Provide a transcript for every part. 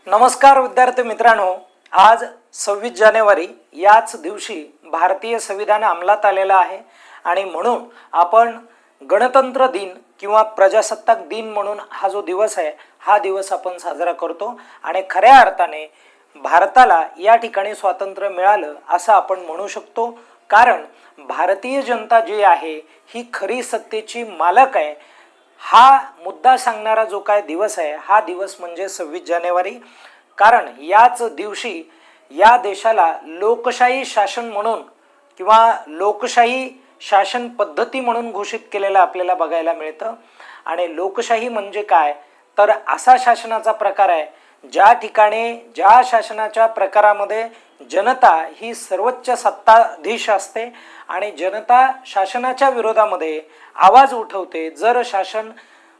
नमस्कार विद्यार्थी मित्रांनो, आज 26 जानेवारी याच दिवशी भारतीय संविधान अंमलात आलेलं आहे आणि म्हणून आपण गणतंत्र दिन किंवा प्रजासत्ताक दिन म्हणून हा जो दिवस आहे हा दिवस आपण साजरा करतो आणि खऱ्या अर्थाने भारताला या ठिकाणी स्वातंत्र्य मिळालं असं आपण म्हणू शकतो, कारण भारतीय जनता जी आहे ही खरी सत्तेची मालक आहे। हा मुद्दा सांगणारा जो काय दिवस आहे हा दिवस म्हणजे 26 जानेवारी, कारण याच दिवशी या देशाला लोकशाही शासन म्हणून किंवा लोकशाही शासन पद्धती म्हणून घोषित केलेलं आपल्याला बघायला मिळतं। आणि लोकशाही म्हणजे काय तर असा शासनाचा प्रकार आहे ज्या ठिकाणी ज्या शासनाच्या प्रकारामध्ये जनता ही सर्वोच्च सत्ताधीश असते आणि जनता शासनाच्या विरोधामध्ये आवाज उठवते जर शासन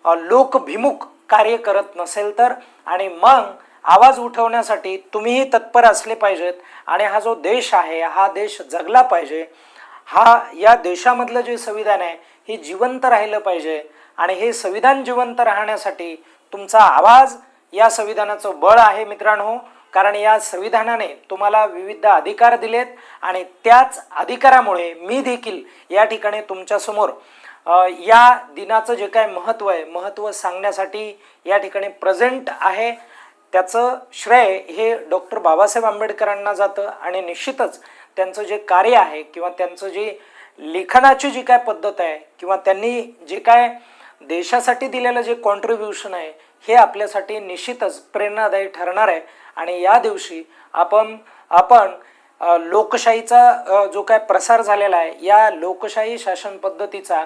लोकभिमुख कार्य करत नसेल तर। आणि मग आवाज उठवण्यासाठी तुम्हीही तत्पर असले पाहिजेत आणि हा जो देश आहे हा देश जगला पाहिजे। हा या देशामधलं जे संविधान आहे हे जिवंत राहिलं पाहिजे आणि हे संविधान जिवंत राहण्यासाठी तुमचा आवाज या संविधानाचं बळ आहे मित्रांनो, कारण या संविधानाने तुम्हाला विविध अधिकार दिलेत आणि त्याच अधिकारामुळे मी देखील या ठिकाणी तुमच्या समोर या दिनाचं जे काय महत्त्व आहे महत्त्व सांगण्यासाठी या ठिकाणी प्रेझेंट आहे। त्याचं श्रेय हे डॉक्टर बाबासाहेब आंबेडकरांना जातं आणि निश्चितच त्यांचं जे कार्य आहे किंवा त्यांचं जे लेखनाची जी काय पद्धत आहे किंवा त्यांनी जे काय देशासाठी दिलेलं जे कॉन्ट्रीब्युशन आहे हे आपल्यासाठी निश्चितच प्रेरणादायी ठरणार आहे। आणि या दिवशी आपण लोकशाहीचा जो काय प्रसार झालेला आहे या लोकशाही शासन पद्धतीचा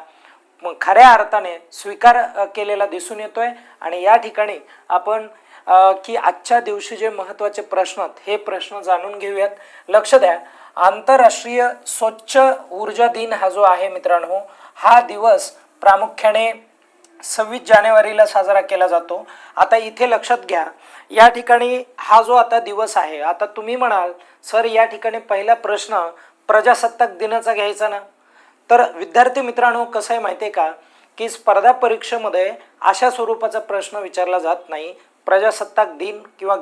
खऱ्या अर्थाने स्वीकार केलेला दिसून येतोय। आणि या ठिकाणी आपण की आजच्या दिवशी जे महत्त्वाचे प्रश्न हे प्रश्न जाणून घेऊयात। लक्ष द्या, आंतरराष्ट्रीय स्वच्छ ऊर्जा दिन हा जो आहे मित्रांनो हा दिवस प्रामुख्याने 26 जानेवारीला साजरा केला जातो। आता इथे लक्षात घ्या, या ठिकाणी हा जो आता दिवस आहे, आता तुम्ही म्हणाल सर या ठिकाणी पहिला प्रश्न प्रजासत्ताक दिनाचा घ्यायचा ना, तर विद्यार्थी मित्रांनो कसं आहे माहिती आहे का की स्पर्धा परीक्षेमध्ये अशा स्वरूपाचा प्रश्न विचारला जात नाही। प्रजासत्ताक दिन किंवा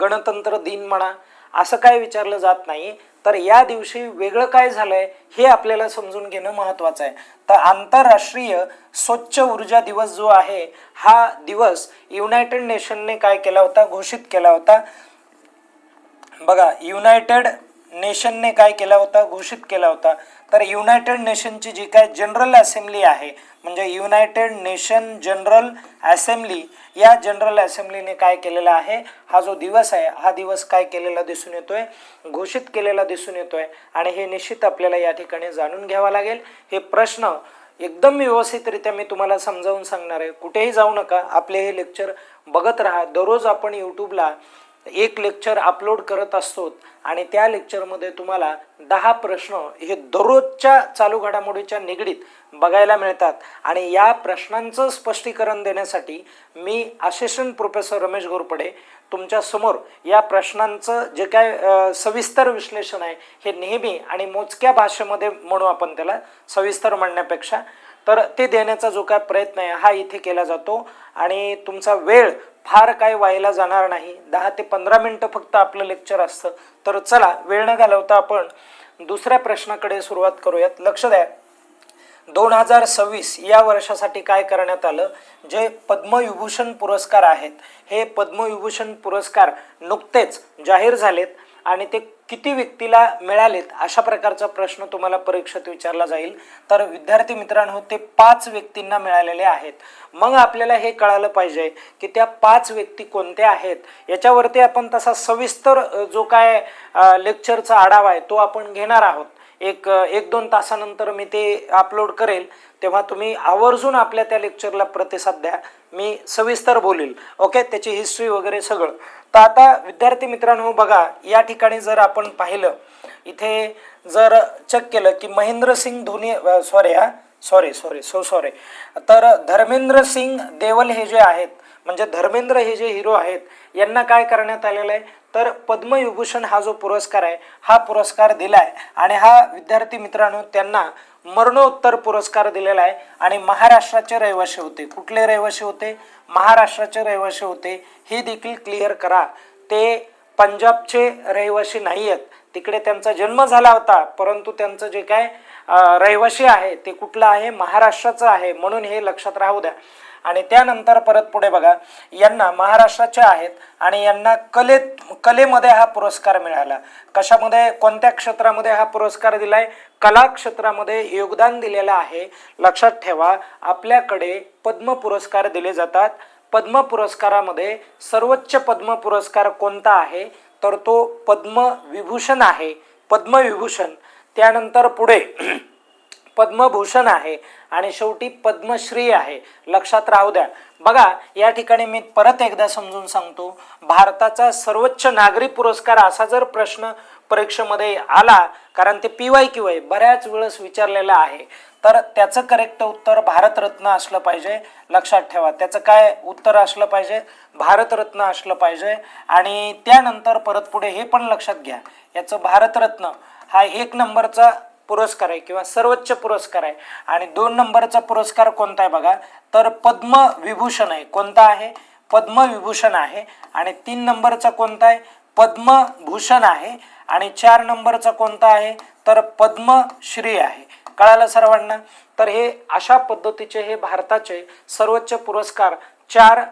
गणतंत्र दिन म्हणा असं काय विचारलं जात नाही, तर या दिवशी वेगळं काय झालंय हे आपल्याला समजून घेणं महत्त्वाचं आहे। तर आंतरराष्ट्रीय स्वच्छ ऊर्जा दिवस जो आहे हा दिवस युनायटेड नेशनने काय केला होता, घोषित केला होता। बघा, युनायटेड नेशनने काय केला होता, घोषित केला होता। तर युनायटेड नेशनची जी काय जनरल असेंब्ली आहे म्हणजे युनायटेड नेशन जनरल असेंब्ली, या जनरल असेंब्लीने काय केलेला आहे हा जो दिवस आहे हा दिवस काय केलेला दिसून येतोय, घोषित केलेला दिसून येतोय। आणि हे निश्चित आपल्याला या ठिकाणी जाणून घ्यावा लागेल। हे प्रश्न एकदम व्यवस्थितरित्या मी तुम्हाला समजावून सांगणार आहे, कुठेही जाऊ नका, आपले हे लेक्चर बघत राहा। दररोज आपण यूट्यूबला एक लेक्चर अपलोड करत असतो आणि त्या लेक्चरमध्ये तुम्हाला 10 प्रश्न हे दररोजच्या चालू घडामोडीच्या निगडीत बघायला मिळतात। आणि या प्रश्नांचं स्पष्टीकरण देण्यासाठी मी असिस्टंट प्रोफेसर रमेश घोरपडे तुमच्या समोर या प्रश्नांचं जे काय सविस्तर विश्लेषण आहे हे नेहमी आणि मोजक्या भाषेमध्ये म्हणू आपण त्याला, सविस्तर म्हणण्यापेक्षा, तर ते देण्याचा जो काय प्रयत्न आहे हा इथे केला जातो। आणि तुमचा वेळ फार काय व्हायला जाणार नाही, 10 ते 15 मिनिटं फक्त आपलं लेक्चर असतं। तर चला वेळ न घालवता आपण दुसऱ्या प्रश्नाकडे सुरुवात करूयात। लक्ष द्या, 2026 या वर्षासाठी काय करण्यात आलं, जे पद्मविभूषण पुरस्कार आहेत हे पद्मविभूषण पुरस्कार नुकतेच जाहीर झालेत आणि ते किती व्यक्तीला मिळालेत अशा प्रकारचा प्रश्न तुम्हाला परीक्षेत विचारला जाईल। तर विद्यार्थी मित्रांनो ते 5 व्यक्तींना मिळालेले आहेत। मग आपल्याला हे कळालं पाहिजे की त्या 5 व्यक्ती कोणत्या आहेत, याच्यावरती आपण तसा सविस्तर जो काय लेक्चरचा आढावा आहे तो आपण घेणार आहोत। एक 2 तासानंतर मी ते अपलोड करेल, तेव्हा तुम्ही आवर्जून आपल्या त्या लेक्चरला प्रतिसाद द्या, मी सविस्तर बोलेल, ओके, त्याची हिस्ट्री वगैरे सगळं। तर आता विद्यार्थी मित्रांनो बघा, या ठिकाणी जर आपण पाहिलं इथे जर चेक केलं की महेंद्र सिंग धोनी सॉरी तर धर्मेंद्र सिंग देवल हे जे आहेत म्हणजे धर्मेंद्र हे जे हिरो आहेत यांना काय करण्यात आलेलं आहे तर पद्मविभूषण हा जो पुरस्कार आहे हा पुरस्कार दिलाय आणि हा विद्यार्थी मित्रांनो त्यांना मरणोत्तर पुरस्कार दिलेला आहे आणि महाराष्ट्राचे रहिवासी होते. कुठले रहिवासी होते? महाराष्ट्राचे रहिवासी होते. हे देखील क्लिअर करा. ते पंजाबचे रहिवासी नाही आहेत. तिकडे त्यांचा जन्म झाला होता, परंतु त्यांचं जे काय रहिवासी आहे ते कुठलं आहे? महाराष्ट्राचं आहे. म्हणून हे लक्षात राहू द्या. आणि त्यानंतर परत पुढे बघा, यांना महाराष्ट्राचे आहेत आणि यांना कलेमध्ये हा पुरस्कार मिळाला. कशामध्ये, कोणत्या क्षेत्रामध्ये हा पुरस्कार दिलाय? कला क्षेत्रामध्ये योगदान दिलेलं आहे. लक्षात ठेवा, आपल्याकडे पद्म पुरस्कार दिले जातात. पद्म पुरस्कारामध्ये सर्वोच्च पद्म पुरस्कार कोणता आहे? तर तो पद्मविभूषण आहे. पद्मविभूषण, त्यानंतर पुढे पद्मभूषण आहे आणि शेवटी पद्मश्री आहे. लक्षात राहू द्या. बघा, या ठिकाणी मी परत एकदा समजून सांगतो, भारताचा सर्वोच्च नागरी पुरस्कार असा जर प्रश्न परीक्षेमध्ये आला, कारण ते PYQY बऱ्याच वेळेस विचारलेला आहे, तर त्याचं करेक्ट उत्तर भारतरत्न असलं पाहिजे. लक्षात ठेवा, त्याचं काय उत्तर असलं पाहिजे? भारतरत्न असलं पाहिजे. आणि त्यानंतर परत पुढे हे पण लक्षात घ्या, याचं भारतरत्न हा 1 नंबरचा पुरस्कार आहे किंवा सर्वोच्च पुरस्कार आहे. आणि 2 नंबरचा पुरस्कार कोणता आहे बघा, तर पद्मविभूषण आहे. कोणता आहे? पद्मविभूषण आहे. आणि 3 नंबरचा कोणता आहे? पद्मभूषण आहे. आणि 4 नंबरचा कोणता आहे? तर पद्मश्री आहे. कळालं सर्वांना? तर हे अशा पद्धतीचे हे भारताचे सर्वोच्च पुरस्कार 4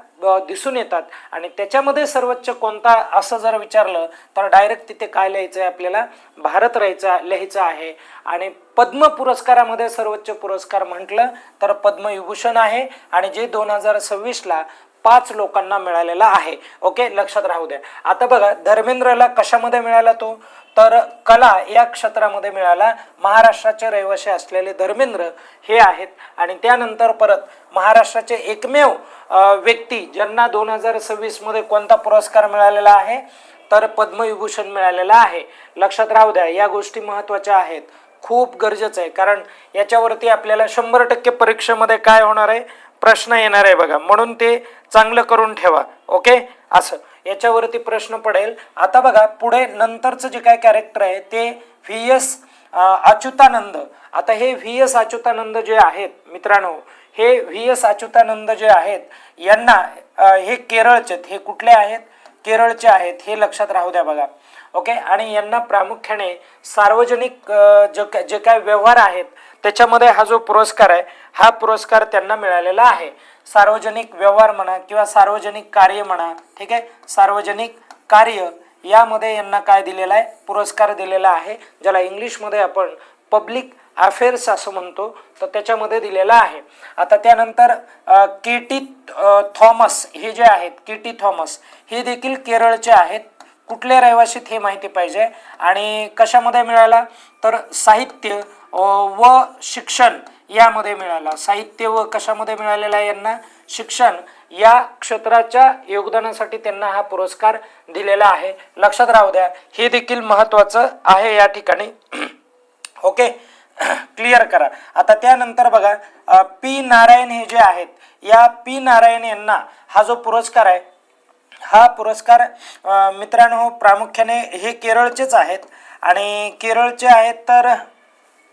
दिसून येतात. आणि त्याच्यामध्ये सर्वोच्च कोणता असं जर विचारलं तर डायरेक्ट तिथे काय लिहायचं आहे आपल्याला? भारत लिहायचं आहे. आणि पद्म पुरस्कारामध्ये सर्वोच्च पुरस्कार म्हटलं तर पद्मविभूषण आहे आणि जे 2026ला 5 लोकांना मिळालेला आहे. ओके, लक्षात राहू द्या. आता बघा, धर्मेंद्रला कशामध्ये मिळाला तो? तर कला या क्षेत्रामध्ये मिळाला. महाराष्ट्राचे रहिवासी असलेले धर्मेंद्र हे आहेत. आणि त्यानंतर परत महाराष्ट्राचे एकमेव व्यक्ती ज्यांना 2026 मध्ये कोणता पुरस्कार मिळालेला आहे? तर पद्मविभूषण मिळालेला आहे. लक्षात राहू द्या, या गोष्टी महत्त्वाच्या आहेत, खूप गरजेचं आहे, कारण याच्यावरती आपल्याला 100% परीक्षेमध्ये काय होणार आहे? प्रश्न येणार आहे बघा. म्हणून ते चांगलं करून ठेवा. ओके, असं याच्यावरती प्रश्न पडेल. आता बघा, पुढे नंतरचं जे काय कॅरेक्टर आहे ते VS अच्युतानंद. आता हे VS अच्युतानंद जे आहेत मित्रांनो, हे VS अच्युतानंद जे आहेत, यांना हे केरळचे, हे कुठले आहेत? केरळचे आहेत. हे लक्षात राहू द्या बघा. ओके, आणि यांना प्रामुख्याने सार्वजनिक जे काय व्यवहार आहेत त्याच्यामध्ये हा जो पुरस्कार आहे, हा पुरस्कार त्यांना मिळालेला आहे. सार्वजनिक व्यवहार म्हणा किंवा सार्वजनिक कार्य म्हणा, ठीक आहे, सार्वजनिक कार्य यामध्ये यांना काय दिलेला आहे? पुरस्कार दिलेला आहे, ज्याला इंग्लिशमध्ये आपण पब्लिक अफेअर्स असं म्हणतो, तर त्याच्यामध्ये दिलेला आहे. आता त्यानंतर KT थॉमस हे जे आहेत, KT थॉमस हे देखील केरळचे आहेत. कुठले रहिवासी हे माहिती पाहिजे. आणि कशामध्ये मिळाला? तर साहित्य व शिक्षण यामध्ये मिळाला. साहित्य व कशामध्ये मिळालेला आहे यांना? शिक्षण या क्षेत्राच्या योगदानासाठी त्यांना हा पुरस्कार दिलेला आहे. लक्षात राहू द्या, हे देखील महत्त्वाचं आहे या ठिकाणी. ओके, क्लिअर करा. आता त्यानंतर बघा, P नारायण हे जे आहेत, या P नारायण यांना हा जो पुरस्कार आहे, हा पुरस्कार मित्रांनो प्रामुख्याने हे केरळचेच आहेत. आणि केरळचे आहेत तर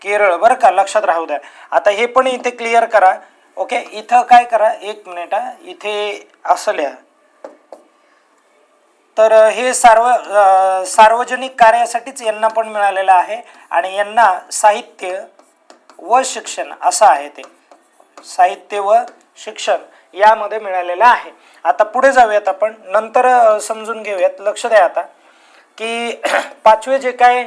केरळ, बरं का, लक्षात राहू द्या. आता हे पण इथे क्लिअर करा. ओके, इथं काय करा, 1 मिनिट, इथे असं लिहा. तर हे सार्वजनिक कार्यासाठीच यांना पण मिळालेलं आहे. आणि यांना साहित्य व शिक्षण असं आहे, ते साहित्य व शिक्षण यामध्ये मिळालेलं आहे. आता पुढे जाऊयात, आपण नंतर समजून घेऊयात. लक्ष द्या आता की 5वे जे काय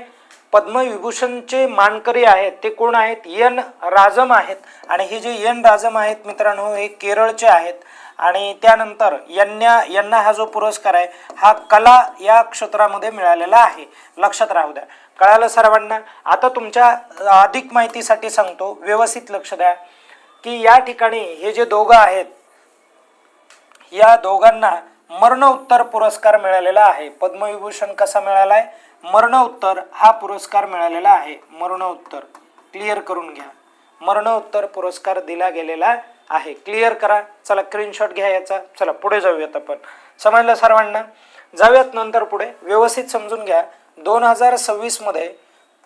पद्मविभूषणचे मानकरी आहेत ते कोण आहेत? N राजम आहेत. आणि हे जे N राजम आहेत मित्रांनो, हे केरळचे आहेत. आणि त्यानंतर यांना हा जो पुरस्कार आहे हा कला या क्षेत्रामध्ये मिळालेला आहे. लक्षात राहू द्या. कळालं सर्वांना? आता तुमच्या अधिक माहितीसाठी सांगतो, व्यवस्थित लक्ष द्या की या ठिकाणी हे जे दोघं आहेत, या दोघांना मरणोत्तर पुरस्कार मिळालेला आहे. पद्मविभूषण कसा मिळाला आहे? मरणोत्तर हा पुरस्कार मिळालेला आहे. मरणोत्तर क्लिअर करून घ्या, मरणोत्तर पुरस्कार दिला गेलेला आहे. क्लिअर करा. चला स्क्रीनशॉट घ्या याचा. चला पुढे जाऊयात आपण. समजलं सर्वांना? जाऊयात नंतर पुढे. व्यवस्थित समजून घ्या. 2026 मध्ये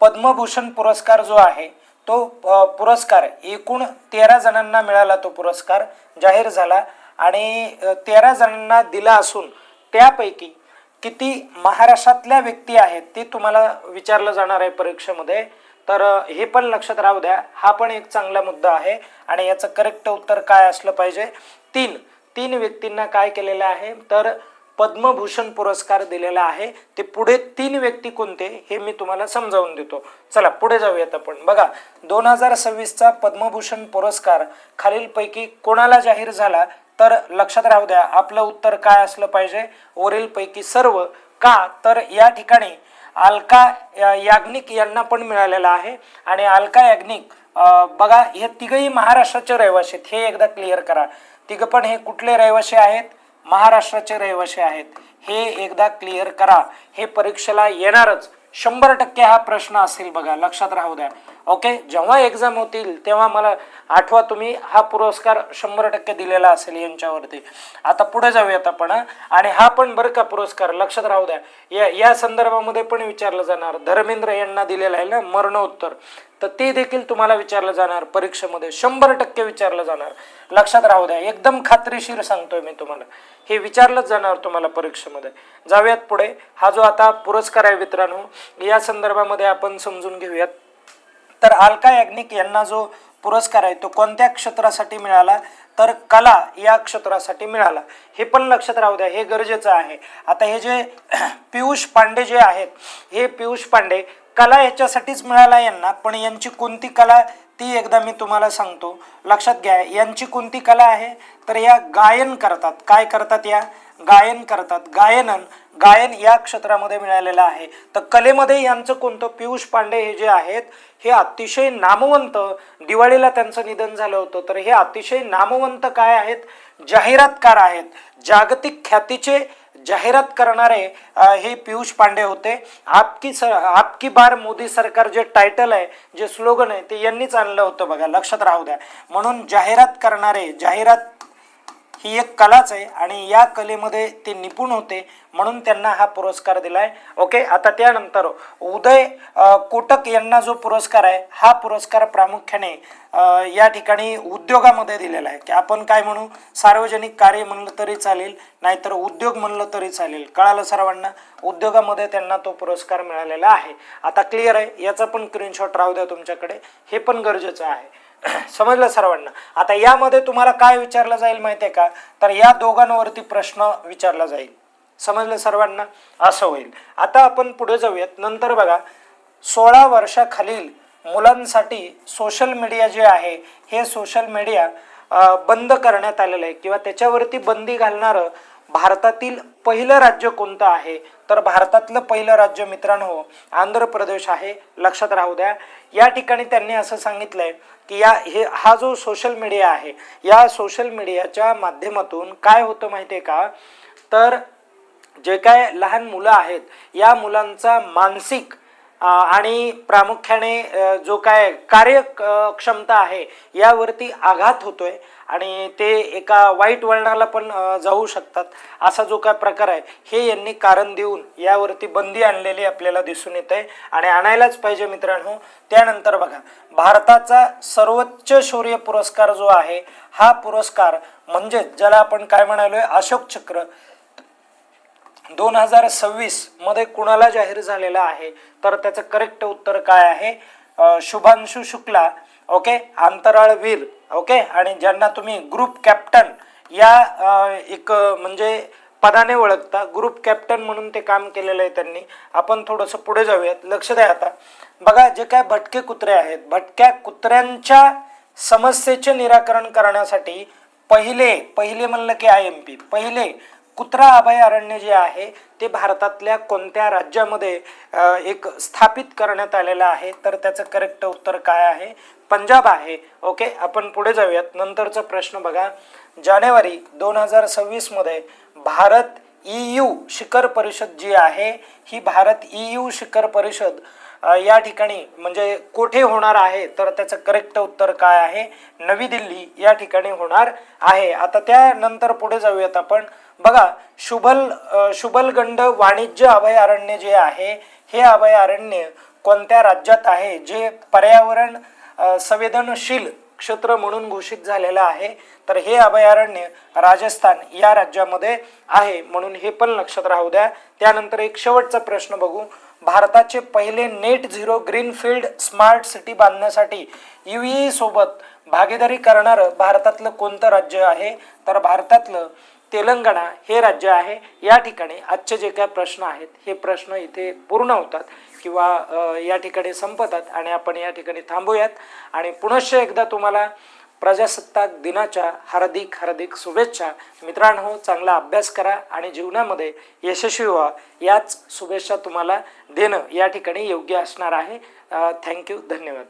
पद्मभूषण पुरस्कार जो आहे तो पुरस्कार एकूण 13 जणांना मिळाला, तो पुरस्कार जाहीर झाला आणि 13 जणांना दिला असून त्यापैकी किती महाराष्ट्रातल्या व्यक्ती आहेत ते तुम्हाला विचारलं जाणार आहे परीक्षेमध्ये. तर हे पण लक्षात राहू द्या, हा पण एक चांगला मुद्दा आहे आणि याचं करेक्ट उत्तर काय असलं पाहिजे. तीन व्यक्तींना काय केलेलं आहे तर पद्मभूषण पुरस्कार दिलेला आहे. ते पुढे 3 व्यक्ती कोणते हे मी तुम्हाला समजावून देतो. चला पुढे जाऊयात आपण. बघा 2026चा पद्मभूषण पुरस्कार खालीलपैकी कोणाला जाहीर झाला, तर लक्षात राहू द्या आपलं उत्तर काय असलं पाहिजे, वरीलपैकी सर्व. का तर या ठिकाणी अलका याग्निक यांना पण मिळालेला आहे आणि अलका याग्निक बघा हे तिघही महाराष्ट्राचे रहिवासी आहेत, हे एकदा क्लिअर करा. तिघ पण हे कुठले रहिवासी आहेत, महाराष्ट्राचे रहिवासी आहेत, हे एकदा क्लिअर करा. हे परीक्षेला येणारच 100% हा प्रश्न असेल बघा, लक्षात राहू द्या. ओके, जेव्हा एक्झाम होतील तेव्हा मला आठवा तुम्ही हा पुरस्कार 100% दिलेला असेल यांच्यावरती. आता पुढे जाऊयात आपण. आणि हा पण बरं का पुरस्कार लक्षात राहू द्या या संदर्भामध्ये पण विचारलं जाणार. धर्मेंद्र यांना दिलेलं आहे ना मरणोत्तर, तर ते देखील तुम्हाला विचारलं जाणार परीक्षेमध्ये, 100% विचारलं जाणार. लक्षात राहू द्या, एकदम खात्रीशीर सांगतोय मी तुम्हाला, हे विचारलंच जाणार तुम्हाला परीक्षेमध्ये. जाऊयात पुढे. हा जो आता पुरस्कार आहे मित्रांनो, या संदर्भामध्ये आपण समजून घेऊयात. तर अलका याग्निक यांना जो पुरस्कार आहे तो कोणत्या क्षेत्रासाठी मिळाला, तर कला या क्षेत्रासाठी मिळाला. हे पण लक्षात राहू द्या, हे गरजेचं आहे. आता हे जे पियुष पांडे जे आहेत, हे पियुष पांडे कला याच्यासाठीच मिळाला यांना, पण यांची कोणती कला ती एकदा मी तुम्हाला सांगतो, लक्षात घ्या. यांची कोणती कला आहे तर या गायन करतात. काय करतात, या गायन करतात. गायन या क्षेत्रामध्ये मिळालेलं आहे. तर कलेमध्ये यांचं कोणतं, पियुष पांडे हे जे आहेत हे अतिशय नामवंत, दिवाळीला त्यांचं निधन झालं होतं, तर हे अतिशय नामवंत काय आहेत, जाहिरातकार आहेत. जागतिक ख्यातीचे जाहिरात करणारे हे पियुष पांडे होते. आपकी बार मोदी सरकार जे टायटल आहे, जे स्लोगन आहे, ते यांनीच आणलं होतं बघा, लक्षात राहू द्या. म्हणून जाहिरात करणारे, जाहिरात ही एक कलाच आहे आणि या कलेमध्ये ते निपुण होते, म्हणून त्यांना हा पुरस्कार दिलाय. ओके, आता त्यानंतर उदय कोटक यांना जो पुरस्कार आहे, हा पुरस्कार प्रामुख्याने या ठिकाणी उद्योगामध्ये दिलेला आहे. की आपण काय म्हणू, सार्वजनिक कार्य म्हणलं तरी चालेल, नाहीतर उद्योग म्हणलं तरी चालेल. कळालं सर्वांना, उद्योगामध्ये त्यांना तो पुरस्कार मिळालेला आहे. आता क्लिअर आहे, याचा पण स्क्रीनशॉट राहू द्या तुमच्याकडे, हे पण गरजेचं आहे. समजलं सर्वांना. आता यामध्ये तुम्हाला काय विचारलं जाईल माहिती आहे का, तर या दोघांवरती प्रश्न विचारला जाईल. समजलं सर्वांना, असं होईल. आता आपण पुढे जाऊयात. नंतर बघा 16 वर्षाखालील मुलांसाठी सोशल मीडिया जे आहे, हे सोशल मीडिया बंद करण्यात आलेलं आहे किंवा त्याच्यावरती बंदी घालणारं भारतातील पहिलं राज्य कोणतं आहे, तर भारतातलं पहिलं राज्य मित्रांनो आंध्र प्रदेश आहे. लक्षात राहू द्या. या ठिकाणी त्यांनी असं सांगितलंय की हा जो सोशल मीडिया आहे, या सोशल मीडियाच्या माध्यमातून काय होतं माहिती आहे का, तर जे काय लहान मुलं आहेत या मुलांचा मानसिक आणि प्रामुख्याने जो काय कार्यक्षमता आहे यावरती आघात होतोय आणि ते एका वाईट वळणाला पण जाऊ शकतात. असा जो काय प्रकार आहे हे यांनी कारण देऊन यावरती बंदी आणलेली आपल्याला दिसून येत आहे आणि आणायलाच पाहिजे मित्रांनो. त्यानंतर बघा भारताचा सर्वोच्च शौर्य पुरस्कार जो आहे, हा पुरस्कार म्हणजे ज्याला आपण काय म्हणालोय अशोक चक्र, 2026 मध्ये कुणाला जाहीर झालेला आहे, तर त्याचं करेक्ट उत्तर काय आहे, शुभांशु शुक्ला. ओके, अंतराळवीर. ओके, आणि ज्यांना तुम्ही ग्रुप कॅप्टन या एक म्हणजे पदाने ओळखता, ग्रुप कॅप्टन म्हणून ते काम केलेलं आहे त्यांनी. आपण थोडंसं पुढे जाऊयात, लक्ष द्या. आता बघा जे काय भटके कुत्रे आहेत, भटक्या कुत्र्यांच्या समस्येचे निराकरण करण्यासाठी पहिले म्हणलं की IMP, पहिले कुत्रा अभयारण्य जे आहे ते भारतातल्या कोणत्या राज्यामध्ये एक स्थापित करण्यात आलेलं आहे, तर त्याचं करेक्ट उत्तर काय आहे, पंजाब आहे. ओके, आपण पुढे जाऊयात. नंतरचा प्रश्न बघा, जानेवारी 2026 मध्ये भारत EU शिखर परिषद जी आहे, ही भारत EU शिखर परिषद या ठिकाणी म्हणजे कुठे होणार आहे, तर त्याचं करेक्ट उत्तर काय आहे, नवी दिल्ली या ठिकाणी होणार आहे. आता त्यानंतर पुढे जाऊयात आपण. बघा शुबलगंड वाणिज्य अभयारण्य जे आहे, हे अभयारण्य कोणत्या राज्यात आहे, जे पर्यावरण संवेदनशील क्षेत्र म्हणून घोषित झालेलं आहे. तर हे अभयारण्य राजस्थान या राज्यामध्ये आहे, म्हणून हे पण लक्षात राहू द्या. त्यानंतर एक शेवटचा प्रश्न बघू. भारताचे पहिले net zero greenfield smart city बांधण्यासाठी UAE सोबत भागीदारी करणारं भारतातलं कोणतं राज्य आहे? तर भारतातलं तेलंगणा हे राज्य आहे. या ठिकाणी आजचे जे काही प्रश्न आहेत हे प्रश्न इथे पूर्ण होतात किंवा या ठिकाणी संपतात आणि आपण या ठिकाणी थांबूयात. आणि पुनश्च एकदा तुम्हाला प्रजासत्ताक दिनाच्या हार्दिक हार्दिक शुभेच्छा. मित्रांनो, चांगला अभ्यास करा आणि जीवनामध्ये यशस्वी व्हा, याच शुभेच्छा तुम्हाला देणं या ठिकाणी योग्य असणार आहे. थँक्यू, धन्यवाद.